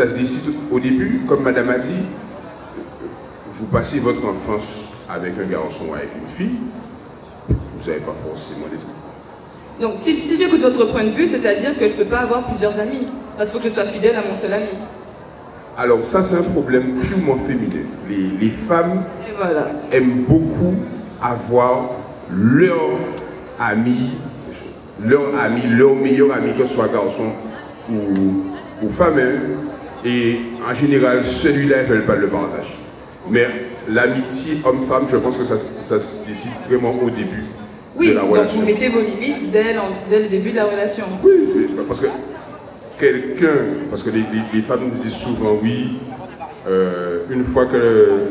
ça se décide au début, comme madame a dit, vous passez votre enfance avec un garçon ou avec une fille, vous n'avez pas forcément des trucs. Donc, si j'écoute votre point de vue, c'est-à-dire que je ne peux pas avoir plusieurs amis, parce qu'il faut que je sois fidèle à mon seul ami. Alors ça, c'est un problème purement féminin. Les femmes voilà. aiment beaucoup avoir leur ami, leur meilleur ami, que ce soit garçon ou femme. Et en général, celui-là, elles ne veulent pas le partage. Mais l'amitié homme-femme, je pense que ça se décide vraiment au début. Oui, de la relation. Donc vous mettez vos limites dès le début de la relation. Oui, parce que parce que les femmes nous disent souvent oui, une fois que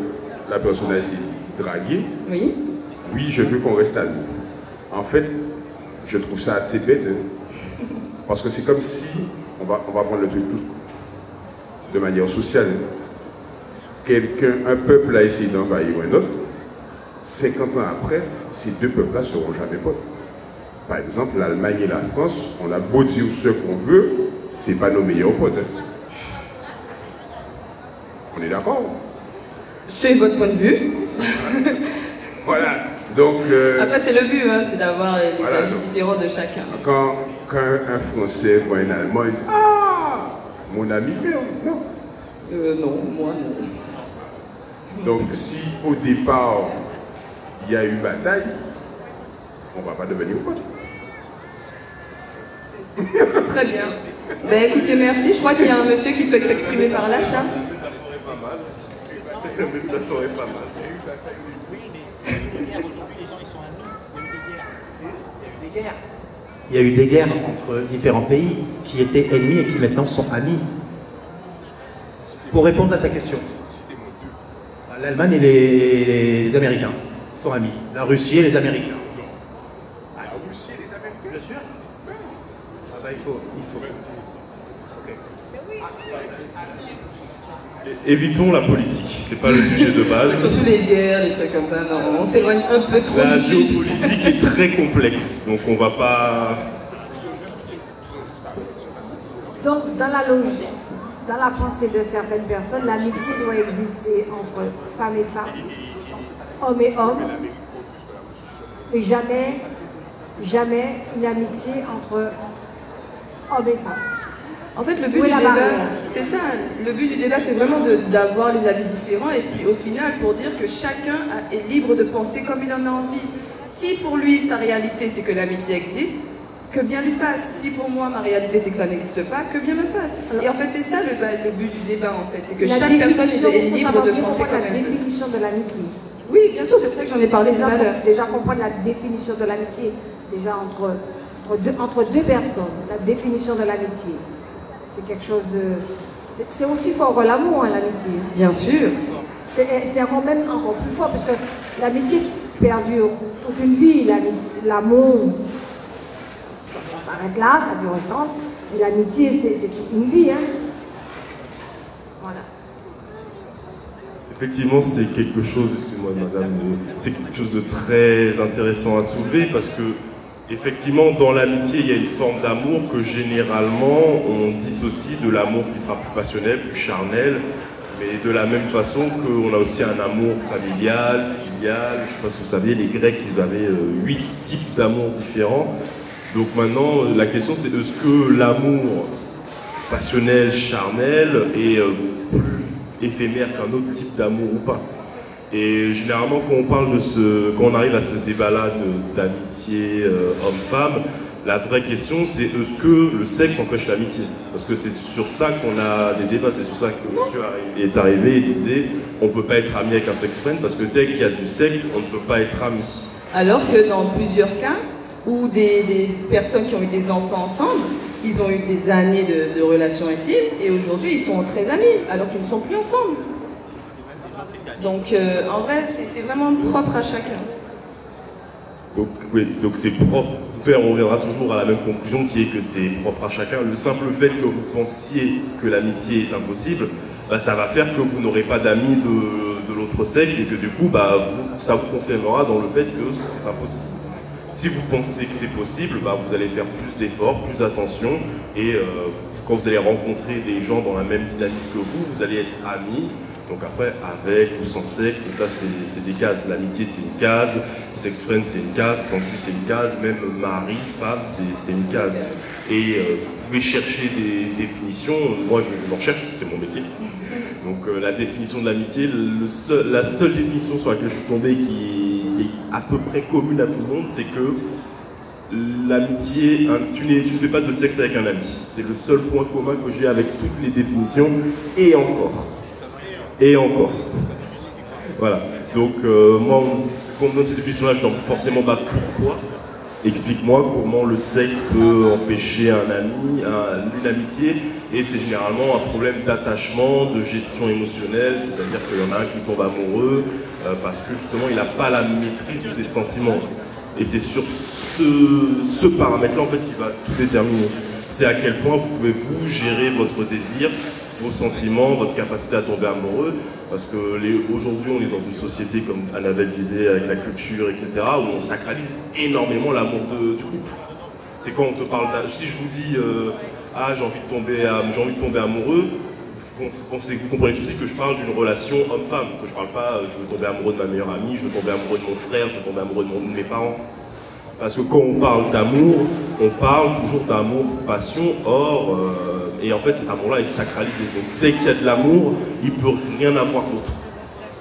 la personne a été draguée, oui, je veux qu'on reste amis. En fait, je trouve ça assez bête, hein, parce que c'est comme si, on va prendre le truc tout de manière sociale, hein. Un peuple a essayé d'envahir un autre, 50 ans après, ces deux peuples-là ne seront jamais potes. Par exemple, l'Allemagne et la France, on a beau dire ce qu'on veut, c'est pas nos meilleurs potes. Hein. On est d'accord? C'est votre point de vue. Voilà. Donc, après, c'est le but, hein, c'est d'avoir les avis différents de chacun. Quand un Français voit un Allemand, il dit « Ah, mon ami frère, non. » Non, moi non. Donc, si au départ, il y a eu bataille, on ne va pas devenir potes. Très bien. Ben, écoutez, merci. Je crois qu'il y a un monsieur qui souhaite s'exprimer par là, ça. Il y a eu des guerres entre différents pays qui étaient ennemis et qui maintenant sont amis. Pour répondre à ta question, l'Allemagne et les Américains sont amis. La Russie et les Américains. La Russie et les Américains? Bien sûr. Ah bah, il faut. Évitons la politique, c'est pas le sujet de base. Surtout les guerres, les trucs comme ça, non, on s'éloigne un peu trop. La géopolitique est très complexe, donc on va pas... Donc, dans la logique, dans la pensée de certaines personnes, l'amitié doit exister entre femmes et femmes, hommes et hommes, et jamais une amitié entre hommes et femmes. En fait, le but du débat, c'est ça. Le but du débat, c'est vraiment d'avoir les avis différents et puis au final, pour dire que chacun est libre de penser comme il en a envie. Si pour lui, sa réalité, c'est que l'amitié existe, que bien lui fasse. Si pour moi, ma réalité, c'est que ça n'existe pas, que bien me fasse. Et en fait, c'est ça le but du débat, en fait. C'est que chaque personne est libre de penser comme elle veut. La définition de l'amitié. Oui, bien sûr, c'est pour ça que j'en ai parlé tout à l'heure. Déjà comprendre la définition de l'amitié, déjà entre deux personnes, la définition de l'amitié. C'est quelque chose de... C'est aussi fort que l'amour, hein, l'amitié. Bien sûr. C'est même encore plus fort, parce que l'amitié perdure toute une vie, l'amour, ça s'arrête là, ça dure longtemps, mais l'amitié, c'est toute une vie. Hein. Voilà. Effectivement, c'est quelque chose, excusez-moi madame, c'est quelque chose de très intéressant à soulever parce que effectivement, dans l'amitié, il y a une forme d'amour que généralement on dissocie de l'amour qui sera plus passionnel, plus charnel, mais de la même façon qu'on a aussi un amour familial, filial. Je ne sais pas si vous saviez, les Grecs, ils avaient 8 types d'amour différents. Donc maintenant, la question c'est est-ce que l'amour passionnel, charnel est plus éphémère qu'un autre type d'amour ou pas? Et généralement, quand on parle de quand on arrive à ce débat-là d'amitié homme-femme, la vraie question c'est est-ce que le sexe empêche l'amitié? Parce que c'est sur ça qu'on a des débats, c'est sur ça que monsieur est arrivé et disait on ne peut pas être ami avec un sex friend parce que dès qu'il y a du sexe, on ne peut pas être ami. Alors que dans plusieurs cas, où des personnes qui ont eu des enfants ensemble, ils ont eu des années de relations intimes et aujourd'hui ils sont très amis alors qu'ils ne sont plus ensemble. Donc en vrai c'est vraiment propre à chacun. Donc oui, donc c'est propre. On reviendra toujours à la même conclusion qui est que c'est propre à chacun. Le simple fait que vous pensiez que l'amitié est impossible, bah, ça va faire que vous n'aurez pas d'amis de l'autre sexe et que du coup bah, ça vous confirmera dans le fait que c'est impossible. Si vous pensez que c'est possible, bah, vous allez faire plus d'efforts, plus attention et quand vous allez rencontrer des gens dans la même dynamique que vous allez être amis. Donc après, avec ou sans sexe, ça c'est des cases. L'amitié c'est une case, sex friend c'est une case, campus c'est une case, même mari, femme c'est une case. Et vous pouvez chercher des définitions, moi je m'en cherche, c'est mon métier. Donc la définition de l'amitié, la seule définition sur laquelle je suis tombé qui est à peu près commune à tout le monde, c'est que l'amitié, tu ne fais pas de sexe avec un ami. C'est le seul point commun que j'ai avec toutes les définitions, et encore. Et encore. Voilà. Donc moi, quand on me donne cette définition-là, je dis forcément pourquoi. Explique-moi comment le sexe peut empêcher un ami, une amitié, et c'est généralement un problème d'attachement, de gestion émotionnelle, c'est-à-dire qu'il y en a un qui tombe amoureux parce que justement il n'a pas la maîtrise de ses sentiments. Et c'est sur ce paramètre-là en fait qui va tout déterminer. C'est à quel point vous pouvez vous gérer votre désir, vos sentiments, votre capacité à tomber amoureux, parce que aujourd'hui on est dans une société, comme Annabelle disait, avec la culture, etc., où on sacralise énormément l'amour du couple. C'est quand on te parle si je vous dis j'ai envie de tomber amoureux, vous comprenez tout de suite que je parle d'une relation homme-femme, que je parle pas je veux tomber amoureux de ma meilleure amie, je veux tomber amoureux de mon frère, je veux tomber amoureux de mes parents. Parce que quand on parle d'amour, on parle toujours d'amour, passion, et en fait cet amour-là est sacralisé. Donc dès qu'il y a de l'amour, il ne peut rien avoir d'autre.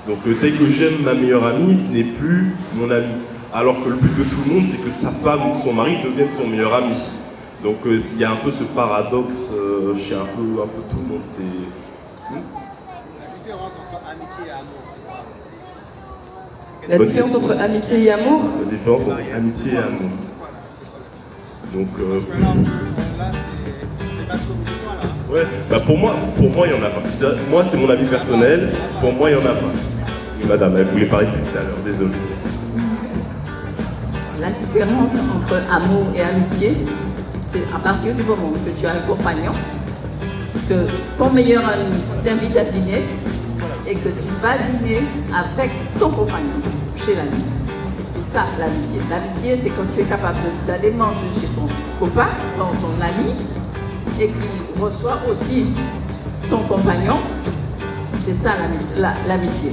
Donc dès que j'aime ma meilleure amie, ce n'est plus mon ami. Alors que le but de tout le monde, c'est que sa femme ou son mari devienne son meilleur ami. Donc il y a un peu ce paradoxe chez un peu tout le monde. La différence entre amitié et amour, c'est quoi? La différence entre amitié et amour? La différence entre amitié et amour. Donc parce que là c'est vache comme toi là. Ouais, bah pour moi il n'y en a pas. Moi c'est mon avis personnel, pour moi il n'y en a pas. Madame, elle voulait parler tout à l'heure, désolé. La différence entre amour et amitié, c'est à partir du moment que tu as un compagnon, que ton meilleur ami t'invite à dîner et que tu vas dîner avec ton compagnon chez l'ami. C'est ça l'amitié. L'amitié, c'est quand tu es capable d'aller manger chez ton copain, ton ami, et qui reçoit aussi ton compagnon. C'est ça l'amitié.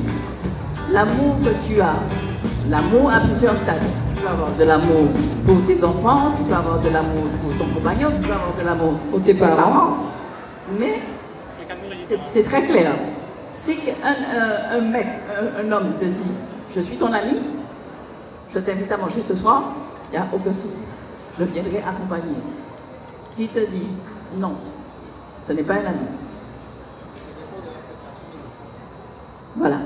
L'amour que tu as, l'amour à plusieurs stades. Tu peux avoir de l'amour pour tes enfants, tu peux avoir de l'amour pour ton compagnon, tu peux avoir de l'amour pour tes parents. Mais c'est très clair. Si un mec, un homme te dit « Je suis ton ami, je t'invite à manger ce soir », il n'y a aucun souci. Je viendrai accompagner. S'il te dit « Non, ce n'est pas un ami », voilà.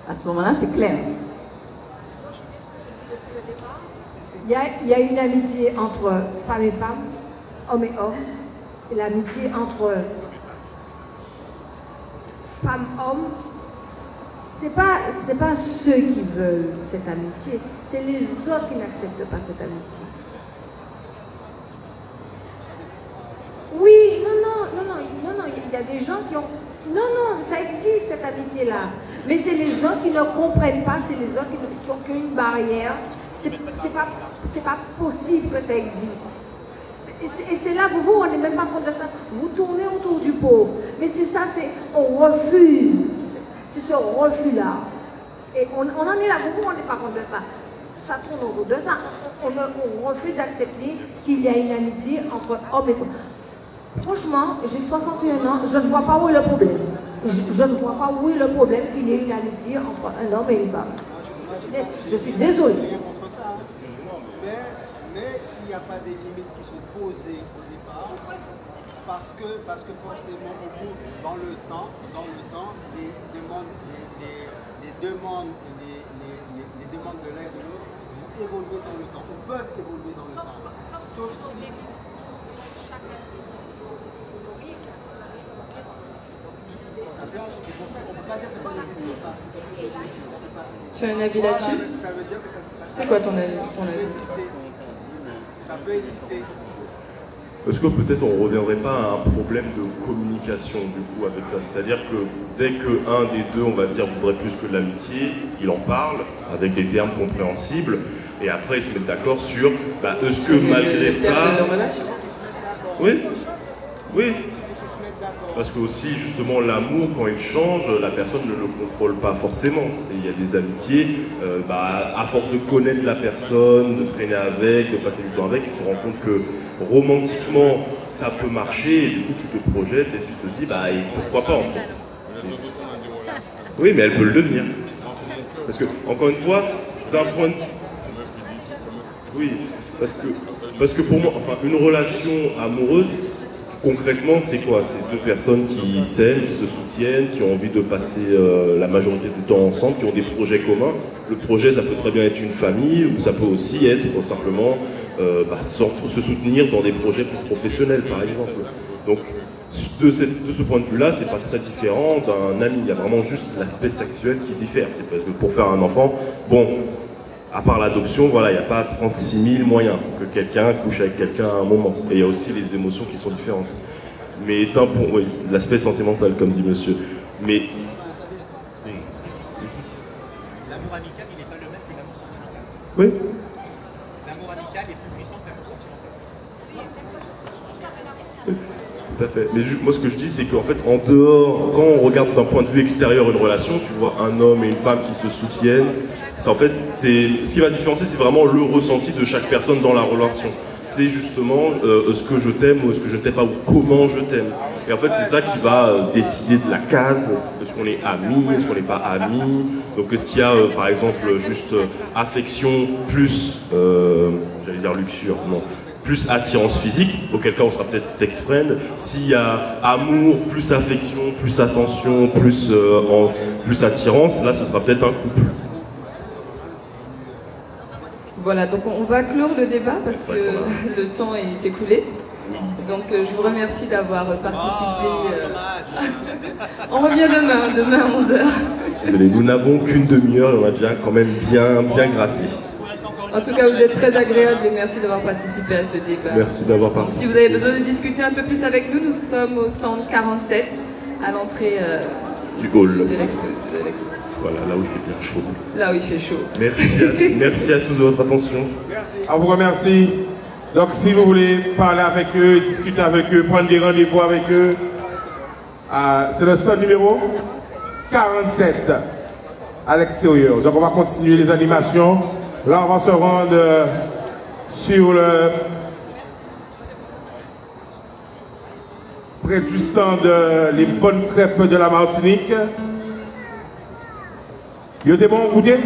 À ce moment-là, c'est clair. Il y a une amitié entre femmes et femmes, hommes et hommes, et l'amitié entre femmes-hommes. C'est pas ceux qui veulent cette amitié, c'est les autres qui n'acceptent pas cette amitié. Oui, non, il y a des gens qui ont... Non, ça existe cette amitié-là. Mais c'est les autres qui ne comprennent pas, c'est les autres qui ont qu'une barrière. C'est pas possible que ça existe. Et c'est là que vous, on n'est même pas contre ça. Vous tournez autour du pot. Mais c'est ça, on refuse. C'est ce refus-là. Et on en est là, vous, on n'est pas contre ça. Ça tourne autour de ça. On refuse d'accepter qu'il y a une amitié entre hommes et femmes. Franchement, j'ai 61 ans, je ne vois pas où est le problème. Je ne vois pas où est le problème qu'il y ait une amitié entre un homme et une femme. Je suis désolée. Mais s'il n'y a pas des limites qui sont posées au départ, parce que forcément au bout, dans le temps, les demandes de l'un et de l'autre vont évoluer dans le temps, ou peuvent évoluer dans le temps. Sauf si c'est pour ça qu'on ne peut pas dire que ça n'existe pas. Tu as un avis là-dessus? Ça veut dire que ça c'est quoi ton avis? Ça peut exister. Est-ce que peut-être on ne reviendrait pas à un problème de communication du coup avec ça? C'est-à-dire que dès qu'un des deux, on va dire, voudrait plus que de l'amitié, il en parle avec des termes compréhensibles et après ils se mettent d'accord sur est-ce que malgré ça... Oui. Oui. Parce que aussi, justement, l'amour, quand il change, la personne ne le contrôle pas forcément. Il y a des amitiés, à force de connaître la personne, de traîner avec, de passer du temps avec, tu te rends compte que romantiquement, ça peut marcher, et du coup, tu te projettes et tu te dis, et pourquoi pas, en fait. Oui, mais elle peut le devenir. Parce que, encore une fois, d'un point de... Oui, parce que pour moi, enfin, une relation amoureuse, concrètement, c'est quoi? C'est deux personnes qui s'aiment, qui se soutiennent, qui ont envie de passer la majorité du temps ensemble, qui ont des projets communs. Le projet, ça peut très bien être une famille, ou ça peut aussi être simplement se soutenir dans des projets plus professionnels, par exemple. Donc, de ce point de vue-là, c'est pas très différent d'un ami. Il y a vraiment juste l'aspect sexuel qui diffère. C'est parce que pour faire un enfant, bon, à part l'adoption, voilà, il n'y a pas 36 000 moyens pour que quelqu'un couche avec quelqu'un à un moment. Et il y a aussi les émotions qui sont différentes. Mais oui, l'aspect sentimental, comme dit monsieur. Mais... L'amour amical, il n'est pas le même que l'amour sentimental. Oui. L'amour amical est plus puissant que l'amour sentimental. Tout à fait. Mais moi, ce que je dis, c'est qu'en fait, en dehors, quand on regarde d'un point de vue extérieur une relation, tu vois un homme et une femme qui se soutiennent. En fait, ce qui va différencier, c'est vraiment le ressenti de chaque personne dans la relation. C'est justement ce que je t'aime ou ce que je ne t'aime pas, ou comment je t'aime. Et en fait, c'est ça qui va décider de la case, de ce qu'on est amis, est-ce qu'on n'est pas amis. Donc, est-ce qu'il y a, par exemple, juste affection plus, j'allais dire luxure, non, plus attirance physique, auquel cas on sera peut-être sex friend. S'il y a amour, plus affection, plus attention, plus attirance, là, ce sera peut-être un couple. Voilà, donc on va clore le débat parce que le temps est écoulé. Donc je vous remercie d'avoir participé. On revient demain à 11h. Nous n'avons qu'une demi-heure et on a déjà quand même bien gratté. En tout cas, vous êtes très agréable et merci d'avoir participé à ce débat. Merci d'avoir participé. Si vous avez besoin de discuter un peu plus avec nous, nous sommes au stand 47 à l'entrée du hall. De l'expo. Voilà, là où il fait bien chaud. Là où il fait chaud. Merci à tous de votre attention. Merci. À vous remercie. Donc si vous voulez parler avec eux, discuter avec eux, prendre des rendez-vous avec eux, c'est le stand numéro 47 à l'extérieur. Donc on va continuer les animations. Là on va se rendre sur près du stand les bonnes crêpes de la Martinique. Il y a des bons goûter?